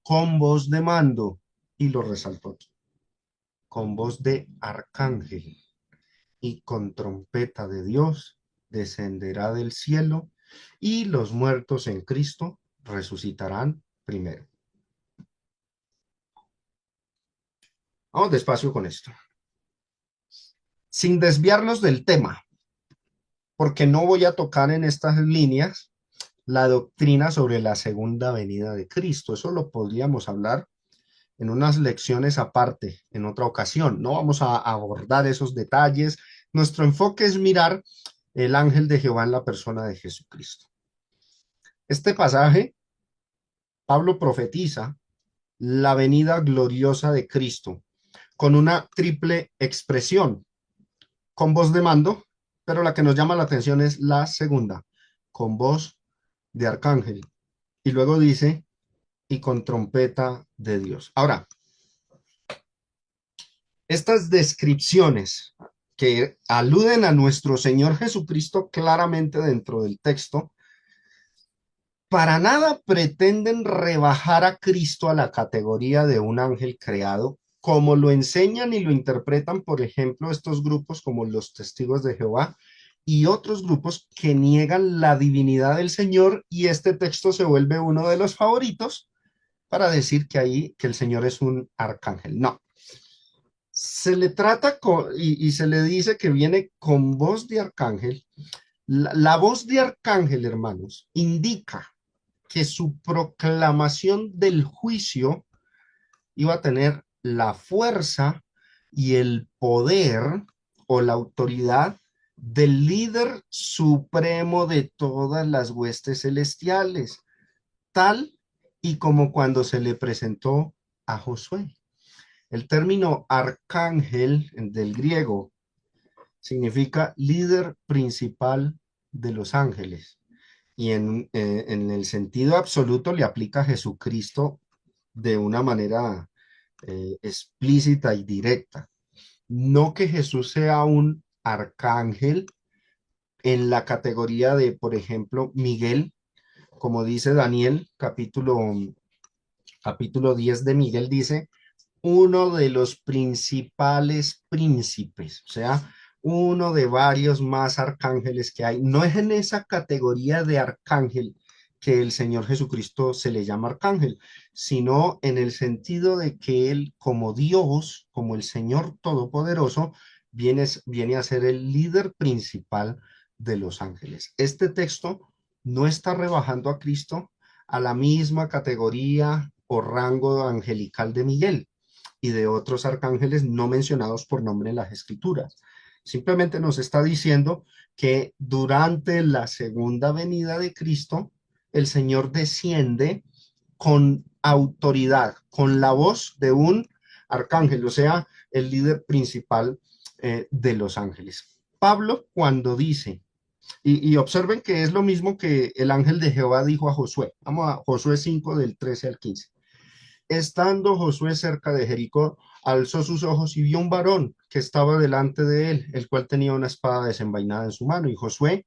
[SPEAKER 1] con voz de mando, y lo resaltó aquí, con voz de arcángel y con trompeta de Dios, descenderá del cielo y los muertos en Cristo resucitarán primero. Vamos despacio con esto, sin desviarnos del tema, porque no voy a tocar en estas líneas la doctrina sobre la segunda venida de Cristo. Eso lo podríamos hablar en unas lecciones aparte, en otra ocasión. No vamos a abordar esos detalles. Nuestro enfoque es mirar el ángel de Jehová en la persona de Jesucristo. Este pasaje, Pablo profetiza la venida gloriosa de Cristo con una triple expresión, con voz de mando, pero la que nos llama la atención es la segunda, con voz de arcángel. Y luego dice, y con trompeta de Dios. Ahora, estas descripciones que aluden a nuestro Señor Jesucristo claramente dentro del texto, para nada pretenden rebajar a Cristo a la categoría de un ángel creado, como lo enseñan y lo interpretan, por ejemplo, estos grupos como los Testigos de Jehová y otros grupos que niegan la divinidad del Señor, y este texto se vuelve uno de los favoritos para decir que ahí que el Señor es un arcángel. No, se le trata y se le dice que viene con voz de arcángel. La voz de arcángel, hermanos, indica que su proclamación del juicio iba a tener la fuerza y el poder o la autoridad del líder supremo de todas las huestes celestiales, tal y como cuando se le presentó a Josué. El término arcángel del griego significa líder principal de los ángeles y en el sentido absoluto le aplica a Jesucristo de una manera explícita y directa. No que Jesús sea un arcángel en la categoría de, por ejemplo, Miguel, como dice Daniel, capítulo 10 de Miguel, dice, uno de los principales príncipes, o sea, uno de varios más arcángeles que hay. No es en esa categoría de arcángel que el Señor Jesucristo se le llama arcángel, sino en el sentido de que Él, como Dios, como el Señor Todopoderoso, viene a ser el líder principal de los ángeles. Este texto no está rebajando a Cristo a la misma categoría o rango angelical de Miguel y de otros arcángeles no mencionados por nombre en las escrituras. Simplemente nos está diciendo que durante la segunda venida de Cristo, el Señor desciende con autoridad, con la voz de un arcángel, o sea, el líder principal de los ángeles. Pablo cuando dice, y observen que es lo mismo que el ángel de Jehová dijo a Josué. Vamos a Josué 5 del 13 al 15. Estando Josué cerca de Jericó, alzó sus ojos y vio un varón que estaba delante de él, el cual tenía una espada desenvainada en su mano. Y Josué,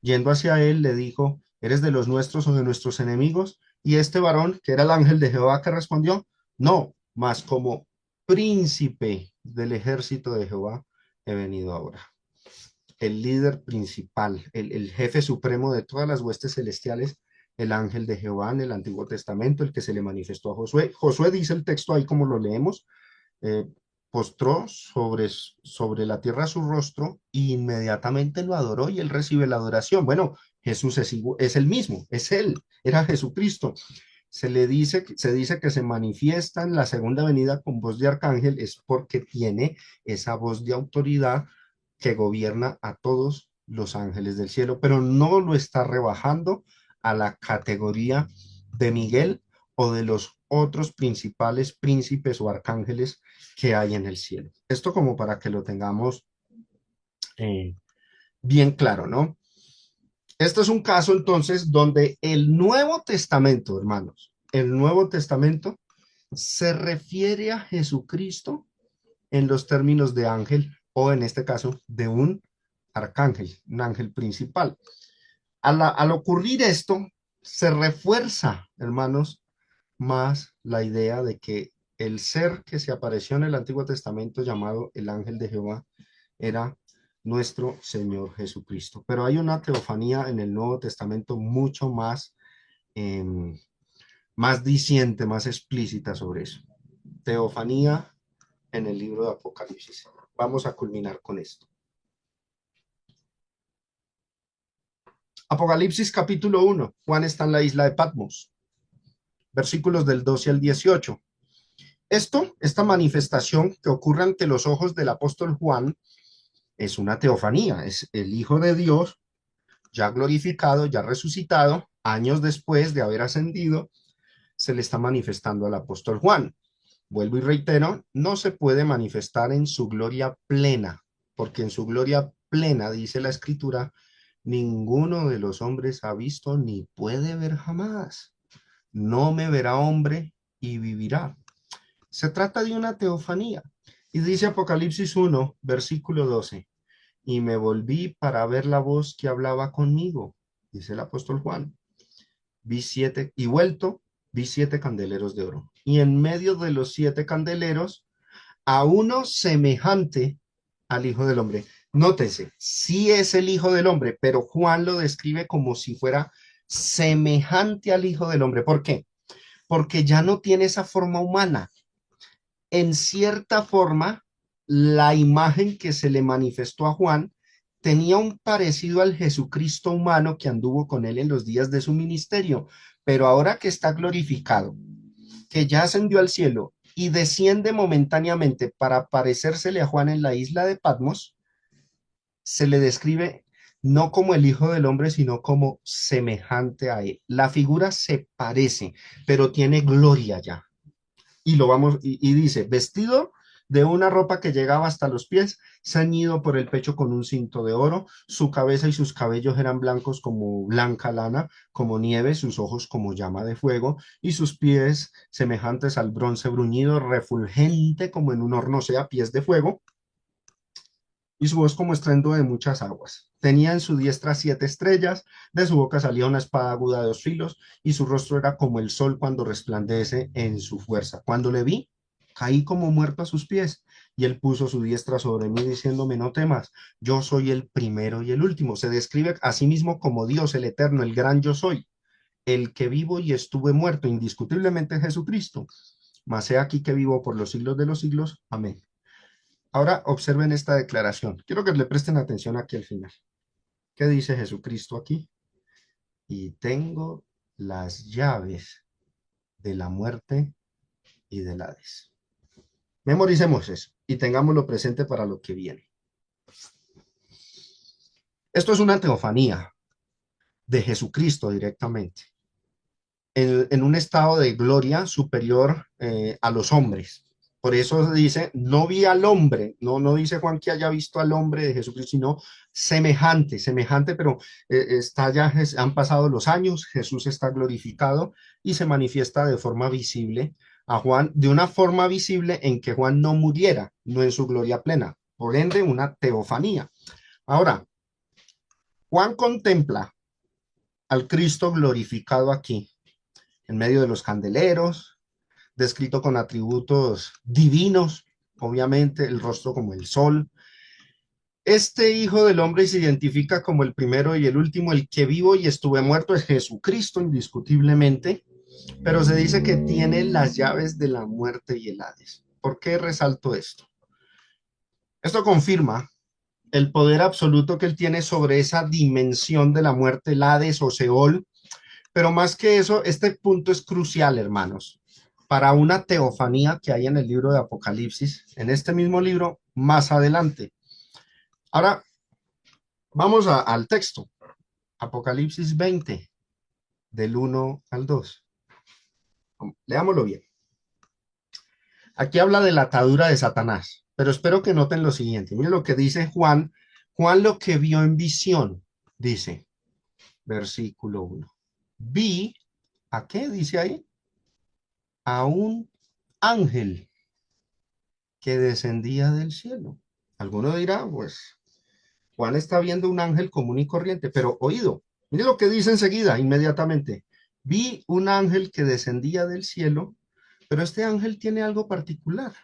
[SPEAKER 1] yendo hacia él, le dijo, ¿eres de los nuestros o de nuestros enemigos? Y este varón, que era el ángel de Jehová, que respondió, no, mas como príncipe del ejército de Jehová he venido ahora. El líder principal, el jefe supremo de todas las huestes celestiales, el ángel de Jehová en el Antiguo Testamento, el que se le manifestó a Josué. Josué dice el texto ahí como lo leemos, eh, postró sobre la tierra su rostro e inmediatamente lo adoró y él recibe la adoración. Bueno, Jesús es el mismo, es él, era Jesucristo. Se dice que se manifiesta en la segunda venida con voz de arcángel, es porque tiene esa voz de autoridad que gobierna a todos los ángeles del cielo, pero no lo está rebajando a la categoría de Miguel o de los otros principales príncipes o arcángeles que hay en el cielo. Esto como para que lo tengamos eh, bien claro, ¿no? Este es un caso entonces donde el Nuevo Testamento, hermanos, el Nuevo Testamento se refiere a Jesucristo en los términos de ángel o en este caso de un arcángel, un ángel principal. Al ocurrir esto, se refuerza, hermanos, más la idea de que el ser que se apareció en el Antiguo Testamento llamado el ángel de Jehová era nuestro Señor Jesucristo. Pero hay una teofanía en el Nuevo Testamento mucho más, eh, más diciente, más explícita sobre eso. Teofanía en el libro de Apocalipsis. Vamos a culminar con esto. Apocalipsis capítulo 1. Juan está en la isla de Patmos. Versículos del 12 al 18. Esta manifestación que ocurre ante los ojos del apóstol Juan es una teofanía, es el Hijo de Dios ya glorificado, ya resucitado, años después de haber ascendido, se le está manifestando al apóstol Juan. Vuelvo y reitero, no se puede manifestar en su gloria plena, porque en su gloria plena, dice la escritura, ninguno de los hombres ha visto ni puede ver jamás. No me verá hombre y vivirá. Se trata de una teofanía. Y dice Apocalipsis 1, versículo 12, y me volví para ver la voz que hablaba conmigo, dice el apóstol Juan. Vi siete, y vuelto, vi siete candeleros de oro. Y en medio de los siete candeleros, a uno semejante al Hijo del Hombre. Nótese, sí es el Hijo del Hombre, pero Juan lo describe como si fuera semejante al Hijo del Hombre. ¿Por qué? Porque ya no tiene esa forma humana. En cierta forma, la imagen que se le manifestó a Juan tenía un parecido al Jesucristo humano que anduvo con él en los días de su ministerio, pero ahora que está glorificado, que ya ascendió al cielo y desciende momentáneamente para parecérsele a Juan en la isla de Patmos, se le describe no como el Hijo del Hombre, sino como semejante a él. La figura se parece, pero tiene gloria ya. Y lo vamos, y dice, vestido de una ropa que llegaba hasta los pies, ceñido por el pecho con un cinto de oro, su cabeza y sus cabellos eran blancos como blanca lana, como nieve, sus ojos como llama de fuego, y sus pies semejantes al bronce bruñido, refulgente como en un horno, o sea, pies de fuego, y su voz como estruendo de muchas aguas. Tenía en su diestra 7 estrellas, de su boca salía una espada aguda de 2 filos, y su rostro era como el sol cuando resplandece en su fuerza. Cuando le vi, caí como muerto a sus pies, y él puso su diestra sobre mí, diciéndome, no temas, yo soy el primero y el último. Se describe a sí mismo como Dios, el eterno, el gran yo soy, el que vivo y estuve muerto, indiscutiblemente Jesucristo. Mas he aquí que vivo por los siglos de los siglos. Amén. Ahora observen esta declaración. Quiero que le presten atención aquí al final. ¿Qué dice Jesucristo aquí? Y tengo las llaves de la muerte y del Hades. Memoricemos eso y tengámoslo presente para lo que viene. Esto es una teofanía de Jesucristo directamente, en un estado de gloria superior a los hombres. Por eso dice, no vi al hombre, no dice Juan que haya visto al hombre de Jesucristo, sino semejante, pero está ya, han pasado los años, Jesús está glorificado y se manifiesta de forma visible a Juan, de una forma visible en que Juan no muriera, no en su gloria plena, por ende una teofanía. Ahora, Juan contempla al Cristo glorificado aquí, en medio de los candeleros, descrito con atributos divinos, obviamente el rostro como el sol. Este Hijo del Hombre se identifica como el primero y el último, el que vivo y estuve muerto es Jesucristo, indiscutiblemente, pero se dice que tiene las llaves de la muerte y el Hades. ¿Por qué resalto esto? Esto confirma el poder absoluto que él tiene sobre esa dimensión de la muerte, el Hades o Seol, pero más que eso, este punto es crucial, hermanos, para una teofanía que hay en el libro de Apocalipsis, en este mismo libro, más adelante. Ahora, vamos al texto. Apocalipsis 20, del 1 al 2. Leámoslo bien. Aquí habla de la atadura de Satanás, pero espero que noten lo siguiente. Miren lo que dice Juan. Juan lo que vio en visión, dice, versículo 1. Vi, ¿a qué dice ahí? A un ángel que descendía del cielo. Alguno dirá, pues Juan está viendo un ángel común y corriente, pero oído, mire lo que dice enseguida, inmediatamente. Vi un ángel que descendía del cielo, pero este ángel tiene algo particular,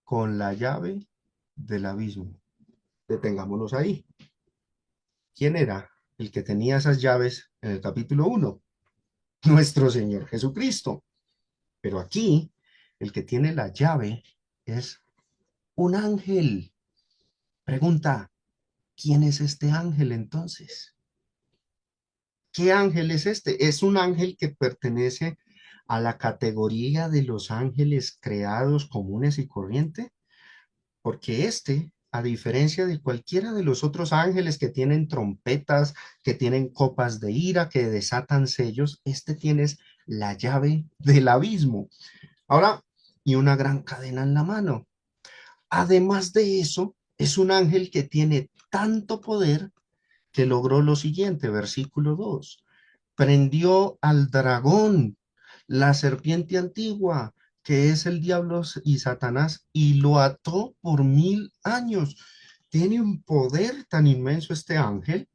[SPEAKER 1] con la llave del abismo. Detengámonos ahí. ¿Quién era el que tenía esas llaves en el capítulo 1? Nuestro Señor Jesucristo. Pero aquí, el que tiene la llave es un ángel. Pregunta, ¿quién es este ángel entonces? ¿Qué ángel es este? Es un ángel que pertenece a la categoría de los ángeles creados comunes y corriente, porque este, a diferencia de cualquiera de los otros ángeles que tienen trompetas, que tienen copas de ira, que desatan sellos, este tiene la llave del abismo. Ahora, y una gran cadena en la mano. Además de eso, es un ángel que tiene tanto poder que logró lo siguiente, versículo 2. Prendió al dragón, la serpiente antigua, que es el diablo y Satanás, y lo ató por 1000 años. Tiene un poder tan inmenso este ángel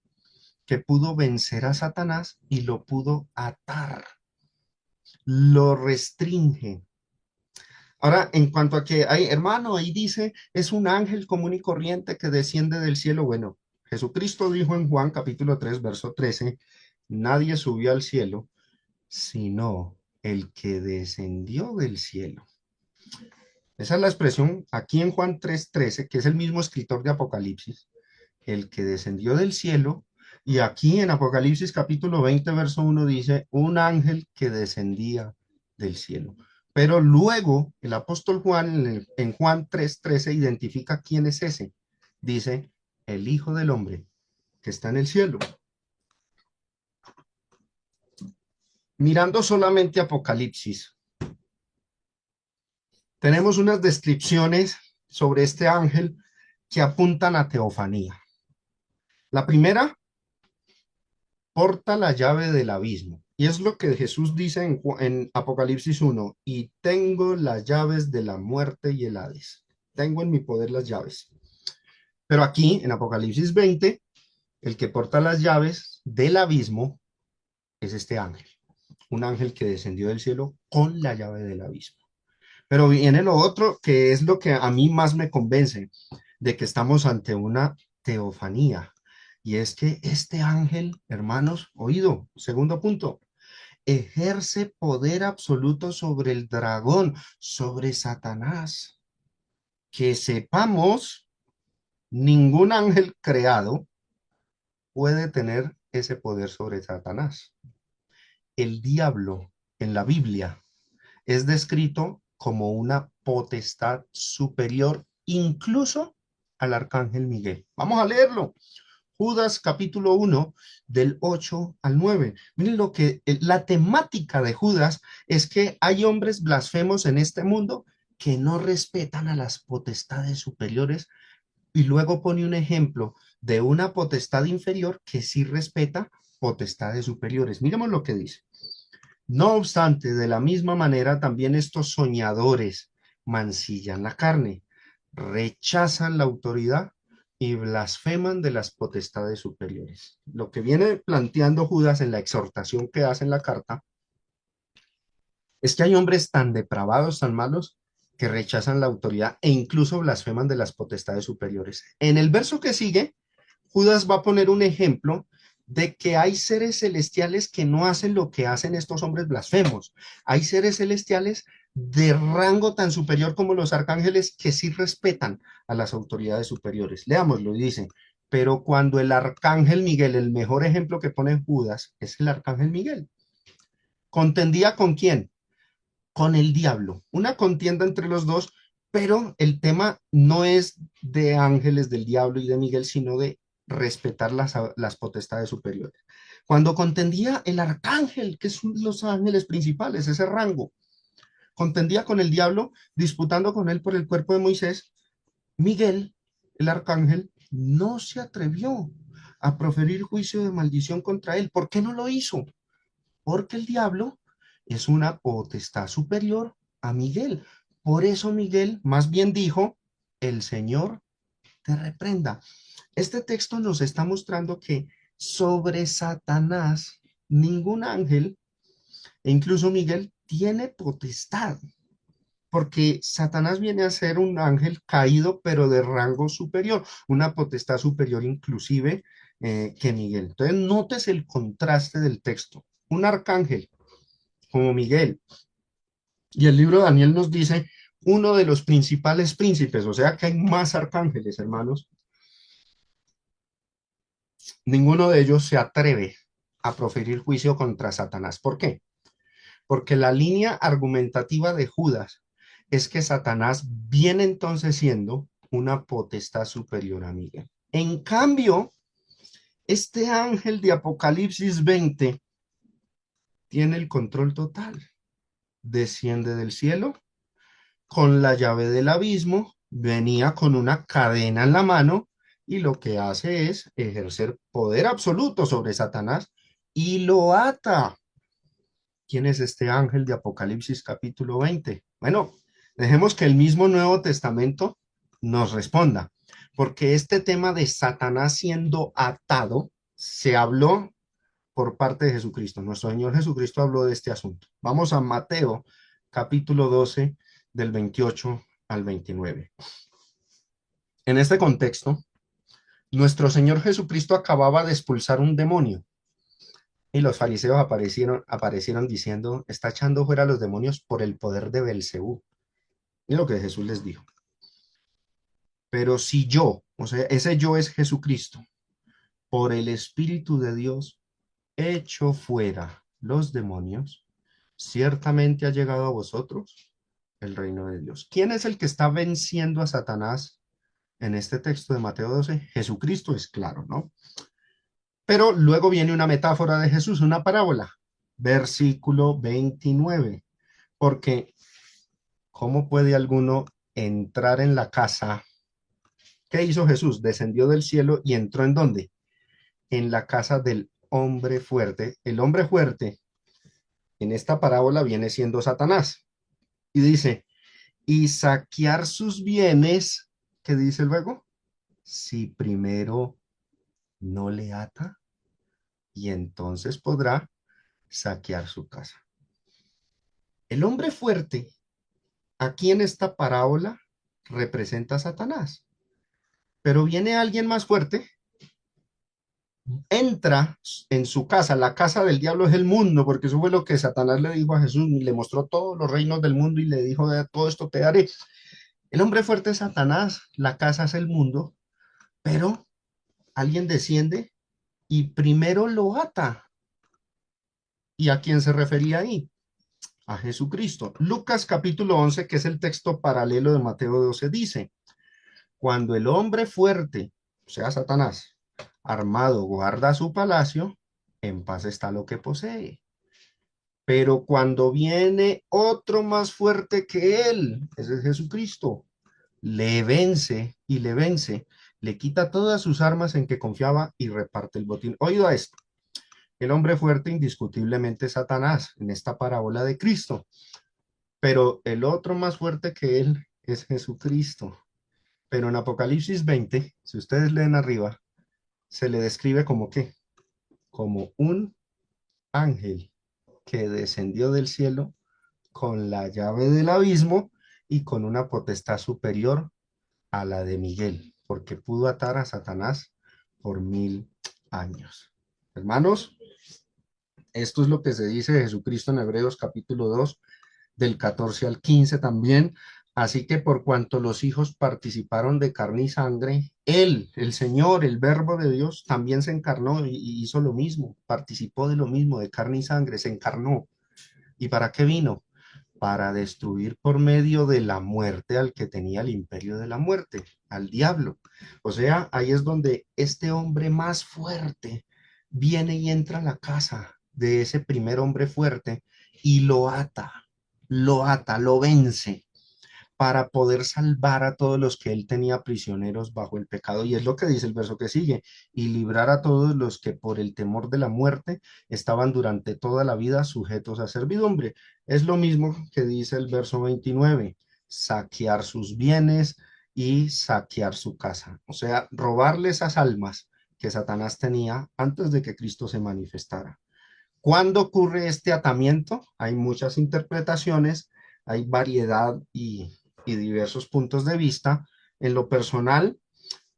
[SPEAKER 1] que pudo vencer a Satanás y lo pudo atar, lo restringe. Ahora, en cuanto a que hay, hermano, ahí dice, es un ángel común y corriente que desciende del cielo. Bueno, Jesucristo dijo en Juan capítulo 3 verso 13, nadie subió al cielo, sino el que descendió del cielo. Esa es la expresión aquí en Juan 3:13, que es el mismo escritor de Apocalipsis, el que descendió del cielo, y aquí en Apocalipsis capítulo 20, verso 1 dice, un ángel que descendía del cielo. Pero luego el apóstol Juan en Juan 3:13 identifica quién es ese. Dice, el Hijo del Hombre que está en el cielo. Mirando solamente Apocalipsis, tenemos unas descripciones sobre este ángel que apuntan a teofanía. La primera, porta la llave del abismo. Y es lo que Jesús dice en Apocalipsis 1, y tengo las llaves de la muerte y el Hades. Tengo en mi poder las llaves. Pero aquí, en Apocalipsis 20, el que porta las llaves del abismo es este ángel. Un ángel que descendió del cielo con la llave del abismo. Pero viene lo otro, que es lo que a mí más me convence, de que estamos ante una teofanía. Y es que este ángel, hermanos, oído, segundo punto, ejerce poder absoluto sobre el dragón, sobre Satanás. Que sepamos, ningún ángel creado puede tener ese poder sobre Satanás. El diablo en la Biblia es descrito como una potestad superior incluso al arcángel Miguel. Vamos a leerlo. Judas capítulo 1 del 8 al 9. Miren lo que la temática de Judas es que hay hombres blasfemos en este mundo que no respetan a las potestades superiores y luego pone un ejemplo de una potestad inferior que sí respeta potestades superiores. Miremos lo que dice. No obstante, de la misma manera, también estos soñadores mancillan la carne, rechazan la autoridad y blasfeman de las potestades superiores. Lo que viene planteando Judas en la exhortación que hace en la carta es que hay hombres tan depravados, tan malos, que rechazan la autoridad e incluso blasfeman de las potestades superiores. En el verso que sigue, Judas va a poner un ejemplo de que hay seres celestiales que no hacen lo que hacen estos hombres blasfemos. Hay seres celestiales de rango tan superior como los arcángeles que sí respetan a las autoridades superiores. Leámoslo, dice, pero cuando el arcángel Miguel, el mejor ejemplo que pone Judas es el arcángel Miguel, contendía con quién, con el diablo, una contienda entre los dos, pero el tema no es de ángeles del diablo y de Miguel, sino de respetar las potestades superiores. Cuando contendía el arcángel, que son los ángeles principales, ese rango, contendía con el diablo, disputando con él por el cuerpo de Moisés, Miguel, el arcángel, no se atrevió a proferir juicio de maldición contra él. ¿Por qué no lo hizo? Porque el diablo es una potestad superior a Miguel. Por eso Miguel más bien dijo, el Señor te reprenda. Este texto nos está mostrando que sobre Satanás ningún ángel, e incluso Miguel, tiene potestad, porque Satanás viene a ser un ángel caído, pero de rango superior, una potestad superior inclusive que Miguel. Entonces, notes el contraste del texto. Un arcángel como Miguel. Y el libro de Daniel nos dice uno de los principales príncipes, o sea que hay más arcángeles, hermanos. Ninguno de ellos se atreve a proferir juicio contra Satanás. ¿Por qué? Porque la línea argumentativa de Judas es que Satanás viene entonces siendo una potestad superior a Miguel. En cambio, este ángel de Apocalipsis 20 tiene el control total. Desciende del cielo con la llave del abismo, venía con una cadena en la mano y lo que hace es ejercer poder absoluto sobre Satanás y lo ata. ¿Quién es este ángel de Apocalipsis capítulo 20? Bueno, dejemos que el mismo Nuevo Testamento nos responda, porque este tema de Satanás siendo atado se habló por parte de Jesucristo. Nuestro Señor Jesucristo habló de este asunto. Vamos a Mateo capítulo 12 del 28 al 29. En este contexto, nuestro Señor Jesucristo acababa de expulsar un demonio y los fariseos aparecieron diciendo, está echando fuera a los demonios por el poder de Belcebú. Y lo que Jesús les dijo. Pero si yo, o sea, ese yo es Jesucristo, por el Espíritu de Dios, echo fuera los demonios, ciertamente ha llegado a vosotros el reino de Dios. ¿Quién es el que está venciendo a Satanás en este texto de Mateo 12, Jesucristo es claro, ¿no? Pero luego viene una metáfora de Jesús, una parábola, versículo 29, porque ¿cómo puede alguno entrar en la casa? ¿Qué hizo Jesús? Descendió del cielo y entró ¿en dónde? En la casa del hombre fuerte. El hombre fuerte en esta parábola viene siendo Satanás. Y dice, y saquear sus bienes, ¿qué dice luego? Si primero no le ata, y entonces podrá saquear su casa. El hombre fuerte, aquí en esta parábola, representa a Satanás, pero viene alguien más fuerte, entra en su casa, la casa del diablo es el mundo, porque eso fue lo que Satanás le dijo a Jesús, le mostró todos los reinos del mundo y le dijo, de todo esto te daré. El hombre fuerte es Satanás, la casa es el mundo, pero alguien desciende y primero lo ata. ¿Y a quién se refería ahí? A Jesucristo. Lucas capítulo 11, que es el texto paralelo de Mateo 12, dice, cuando el hombre fuerte, o sea, Satanás, armado guarda su palacio, en paz está lo que posee. Pero cuando viene otro más fuerte que él, ese es Jesucristo, le vence y le vence, le quita todas sus armas en que confiaba y reparte el botín. Oído a esto, el hombre fuerte indiscutiblemente es Satanás en esta parábola de Cristo, pero el otro más fuerte que él es Jesucristo. Pero en Apocalipsis 20, si ustedes leen arriba, se le describe como qué, como un ángel que descendió del cielo con la llave del abismo y con una potestad superior a la de Miguel, porque pudo atar a Satanás por 1000 años. Hermanos, esto es lo que se dice de Jesucristo en Hebreos capítulo 2 del 14 al 15 también. Así que por cuanto los hijos participaron de carne y sangre, Él, el Señor, el Verbo de Dios, también se encarnó y hizo lo mismo, participó de lo mismo, de carne y sangre, se encarnó. ¿Y para qué vino? Para destruir por medio de la muerte al que tenía el imperio de la muerte, al diablo. O sea, ahí es donde este hombre más fuerte viene y entra a la casa de ese primer hombre fuerte y lo ata, lo vence para poder salvar a todos los que él tenía prisioneros bajo el pecado. Y es lo que dice el verso que sigue, y librar a todos los que por el temor de la muerte estaban durante toda la vida sujetos a servidumbre. Es lo mismo que dice el verso 29, saquear sus bienes y saquear su casa. O sea, robarle esas almas que Satanás tenía antes de que Cristo se manifestara. ¿Cuándo ocurre este atamiento? Hay muchas interpretaciones, hay variedad y diversos puntos de vista. En lo personal,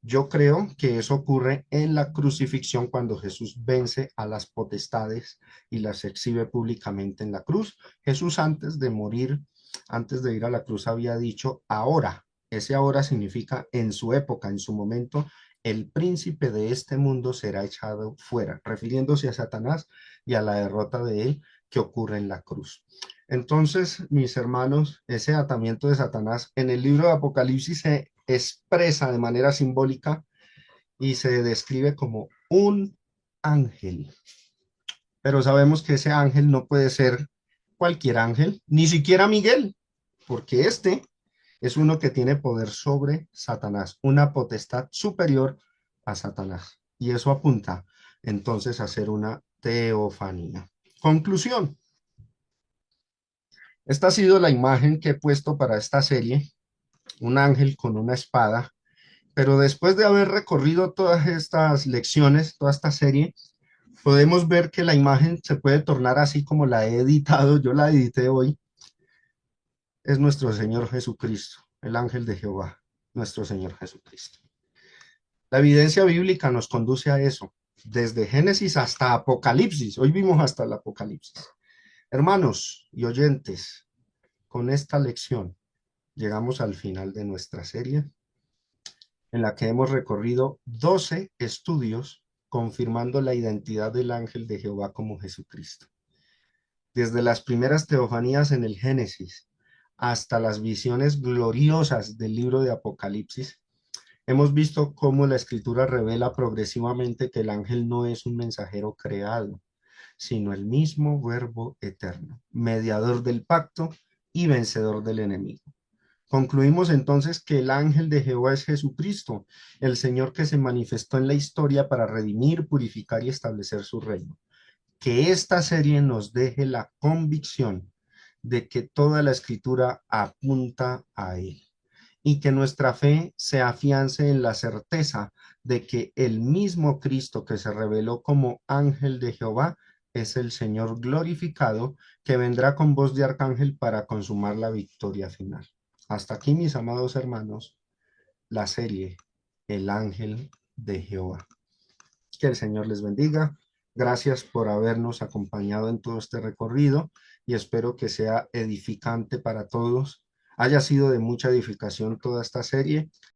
[SPEAKER 1] yo creo que eso ocurre en la crucifixión cuando Jesús vence a las potestades y las exhibe públicamente en la cruz. Jesús antes de morir, antes de ir a la cruz, había dicho ahora. Ese ahora significa en su época, en su momento, el príncipe de este mundo será echado fuera, refiriéndose a Satanás y a la derrota de él que ocurre en la cruz. Entonces, mis hermanos, ese atamiento de Satanás en el libro de Apocalipsis se expresa de manera simbólica y se describe como un ángel. Pero sabemos que ese ángel no puede ser cualquier ángel, ni siquiera Miguel, porque este es uno que tiene poder sobre Satanás, una potestad superior a Satanás. Y eso apunta entonces a ser una teofanía. Conclusión. Esta ha sido la imagen que he puesto para esta serie, un ángel con una espada, pero después de haber recorrido todas estas lecciones, toda esta serie, podemos ver que la imagen se puede tornar así como la he editado, yo la edité hoy, es nuestro Señor Jesucristo, el ángel de Jehová, nuestro Señor Jesucristo. La evidencia bíblica nos conduce a eso, desde Génesis hasta Apocalipsis, hoy vimos hasta el Apocalipsis. Hermanos y oyentes, con esta lección llegamos al final de nuestra serie en la que hemos recorrido 12 estudios confirmando la identidad del ángel de Jehová como Jesucristo. Desde las primeras teofanías en el Génesis hasta las visiones gloriosas del libro de Apocalipsis, Hemos visto cómo la escritura revela progresivamente que el ángel no es un mensajero creado, sino el mismo Verbo eterno, mediador del pacto y vencedor del enemigo. Concluimos entonces que el ángel de Jehová es Jesucristo, el Señor que se manifestó en la historia para redimir, purificar y establecer su reino. Que esta serie nos deje la convicción de que toda la escritura apunta a Él y que nuestra fe se afiance en la certeza de que el mismo Cristo que se reveló como ángel de Jehová es el Señor glorificado que vendrá con voz de arcángel para consumar la victoria final. Hasta aquí, mis amados hermanos, la serie El ángel de Jehová. Que el Señor les bendiga. Gracias por habernos acompañado en todo este recorrido y espero que sea edificante para todos. Haya sido de mucha edificación toda esta serie